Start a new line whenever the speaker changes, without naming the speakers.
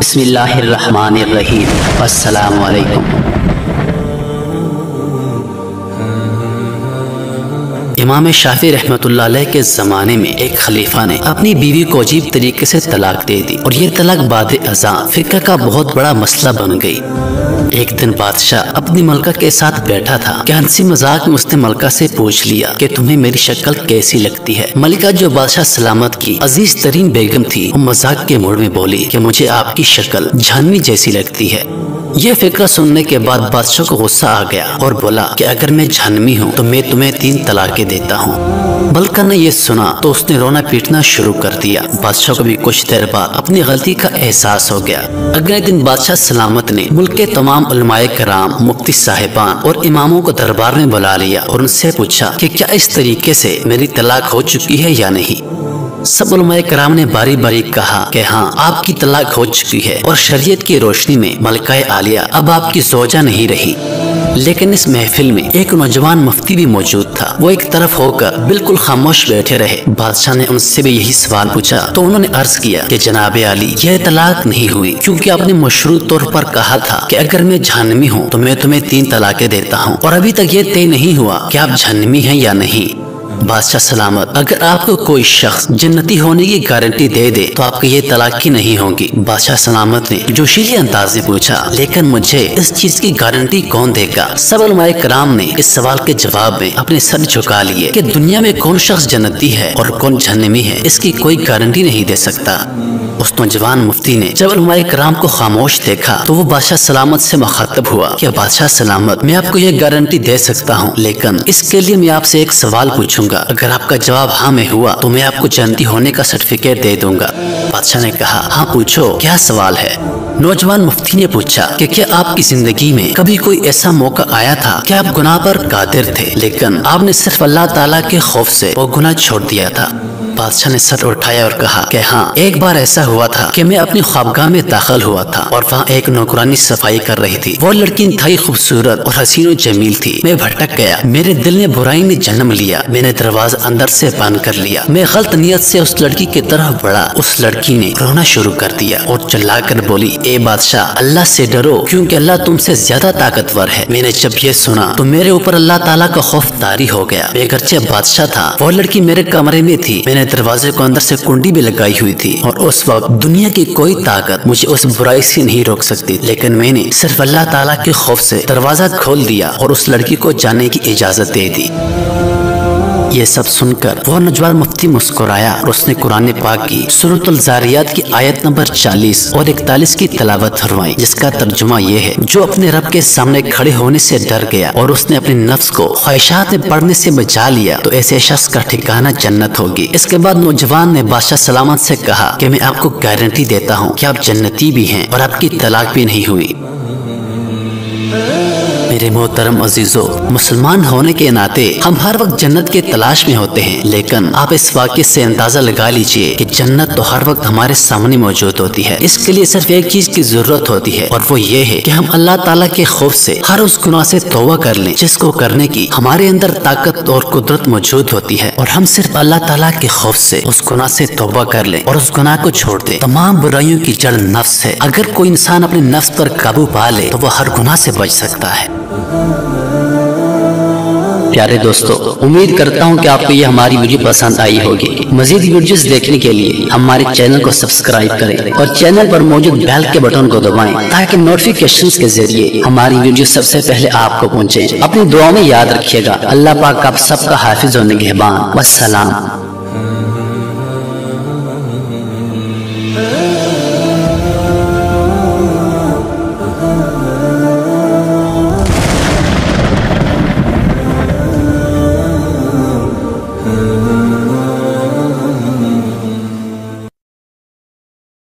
بسم اللہ الرحمن الرحیم۔ السلام علیکم۔ امام شافعی رحمۃ اللہ علیہ کے زمانے میں ایک خلیفہ نے اپنی بیوی کو عجیب طریقے سے طلاق دے دی اور یہ طلاق بعد ازاں فقہ کا بہت بڑا مسئلہ بن گئی۔ ایک دن بادشاہ اپنی ملکہ کے ساتھ بیٹھا تھا کہ ہنسی مذاق میں اس نے ملکہ سے پوچھ لیا کہ تمہیں میری شکل کیسی لگتی ہے۔ ملکہ جو بادشاہ سلامت کی عزیز ترین بیگم تھی، وہ مذاق کے موڑ میں بولی کہ مجھے آپ کی شکل جھانوی جیسی لگتی ہے۔ یہ فقرہ سننے کے بعد بادشاہ کو غصہ آ گیا اور بولا کہ اگر میں جھانوی ہوں تو میں تمہیں 3 طلاقیں دیتا ہوں۔ ملکہ نے یہ سنا تو اس نے رونا پیٹنا شروع کر دیا۔ بادشاہ کو بھی کچھ دیر بعد اپنی غلطی کا احساس ہو گیا۔ اگلے دن بادشاہ سلامت نے ملک کے تمام علماء کرام، مفتی صاحبان اور اماموں کو دربار میں بلا لیا اور ان سے پوچھا کہ کیا اس طریقے سے میری طلاق ہو چکی ہے یا نہیں۔ سب علماء کرام نے باری باری کہا کہ ہاں، آپ کی طلاق ہو چکی ہے اور شریعت کی روشنی میں ملکہ عالیہ اب آپ کی زوجہ نہیں رہی۔ لیکن اس محفل میں ایک نوجوان مفتی بھی موجود تھا۔ وہ ایک طرف ہو کر بالکل خاموش بیٹھے رہے۔ بادشاہ نے ان سے بھی یہی سوال پوچھا تو انہوں نے عرض کیا کہ جناب عالی، یہ طلاق نہیں ہوئی کیونکہ آپ نے مشروط طور پر کہا تھا کہ اگر میں جھانوی ہوں تو میں تمہیں 3 طلاقیں دیتا ہوں، اور ابھی تک یہ طے نہیں ہوا کہ آپ جھانوی ہیں یا نہیں۔ بادشاہ سلامت، اگر آپ کو کوئی شخص جنتی ہونے کی گارنٹی دے دے تو آپ کی یہ طلاق کی نہیں ہوگی۔ بادشاہ سلامت نے جوشیلے انداز میں پوچھا، لیکن مجھے اس چیز کی گارنٹی کون دے گا؟ سب علماء کرام نے اس سوال کے جواب میں اپنے سر جھکا لیے کہ دنیا میں کون شخص جنتی ہے اور کون جہنمی ہے، اس کی کوئی گارنٹی نہیں دے سکتا۔ اس نوجوان مفتی نے جب علماء کرام کو خاموش دیکھا تو وہ بادشاہ سلامت سے مخاطب ہوا کہ بادشاہ سلامت، میں آپ کو یہ گارنٹی دے سکتا ہوں، لیکن اس کے لیے میں آپ سے ایک سوال پوچھوں گا۔ اگر آپ کا جواب ہاں میں ہوا تو میں آپ کو جنتی ہونے کا سرٹیفکیٹ دے دوں گا۔ بادشاہ نے کہا، ہاں پوچھو، کیا سوال ہے؟ نوجوان مفتی نے پوچھا کہ کیا آپ کی زندگی میں کبھی کوئی ایسا موقع آیا تھا کہ آپ گناہ پر قادر تھے لیکن آپ نے صرف اللہ تعالیٰ کے خوف سے وہ گناہ چھوڑ دیا تھا؟ بادشاہ نے سر اٹھایا اور کہا کہ ہاں، ایک بار ایسا ہوا تھا کہ میں اپنی خوابگاہ میں داخل ہوا تھا اور وہاں ایک نوکرانی صفائی کر رہی تھی۔ وہ لڑکی انتہائی خوبصورت اور حسین و جمیل تھی۔ میں بھٹک گیا، میرے دل نے برائی نے جنم لیا، میں نے دروازہ اندر سے بند کر لیا۔ میں غلط نیت سے اس لڑکی کی طرف بڑھا۔ اس لڑکی نے رونا شروع کر دیا اور چلا کر بولی، اے بادشاہ، اللہ سے ڈرو کیونکہ اللہ تم سے زیادہ طاقتور ہے۔ میں نے جب یہ سنا تو میرے اوپر اللہ تعالیٰ کا خوف طاری ہو گیا۔ میں اگرچہ بادشاہ تھا، وہ لڑکی میرے کمرے میں تھی، میں نے دروازے کو اندر سے کنڈی بھی لگائی ہوئی تھی اور اس وقت دنیا کی کوئی طاقت مجھے اس برائی سے نہیں روک سکتی، لیکن میں نے صرف اللہ تعالیٰ کے خوف سے دروازہ کھول دیا اور اس لڑکی کو جانے کی اجازت دے دی۔ یہ سب سن کر وہ نوجوان مفتی مسکرایا اور اس نے قرآن پاک کی سورۃ الزاریات کی آیت نمبر 40 اور 41 کی تلاوت فرمائی، جس کا ترجمہ یہ ہے، جو اپنے رب کے سامنے کھڑے ہونے سے ڈر گیا اور اس نے اپنے نفس کو خواہشات میں پڑنے سے بچا لیا تو ایسے شخص کا ٹھکانہ جنت ہوگی۔ اس کے بعد نوجوان نے بادشاہ سلامت سے کہا کہ میں آپ کو گارنٹی دیتا ہوں کہ آپ جنتی بھی ہیں اور آپ کی طلاق بھی نہیں ہوئی۔ میرے محترم عزیزو، مسلمان ہونے کے ناطے ہم ہر وقت جنت کے تلاش میں ہوتے ہیں، لیکن آپ اس واقعے سے اندازہ لگا لیجئے کہ جنت تو ہر وقت ہمارے سامنے موجود ہوتی ہے۔ اس کے لیے صرف ایک چیز کی ضرورت ہوتی ہے اور وہ یہ ہے کہ ہم اللہ تعالیٰ کے خوف سے ہر اس گناہ سے توبہ کر لیں جس کو کرنے کی ہمارے اندر طاقت اور قدرت موجود ہوتی ہے، اور ہم صرف اللہ تعالیٰ کے خوف سے اس گناہ سے توبہ کر لیں اور اس گناہ کو چھوڑ دیں۔ تمام برائیوں کی جڑ نفس ہے۔ اگر کوئی انسان اپنے نفس پر قابو پا لے تو وہ ہر گناہ سے بچ سکتا ہے۔ پیارے دوستو، امید کرتا ہوں کہ آپ کو یہ ہماری ویڈیو پسند آئی ہوگی۔ مزید ویڈیوز دیکھنے کے لیے ہمارے چینل کو سبسکرائب کریں اور چینل پر موجود بیل کے بٹن کو دبائیں تاکہ نوٹیفیکیشنز کے ذریعے ہماری ویڈیو سب سے پہلے آپ کو پہنچے۔ اپنی دعاؤں میں یاد رکھیے گا۔ اللہ پاک آپ سب کا حافظ و نگہبان۔ والسلام۔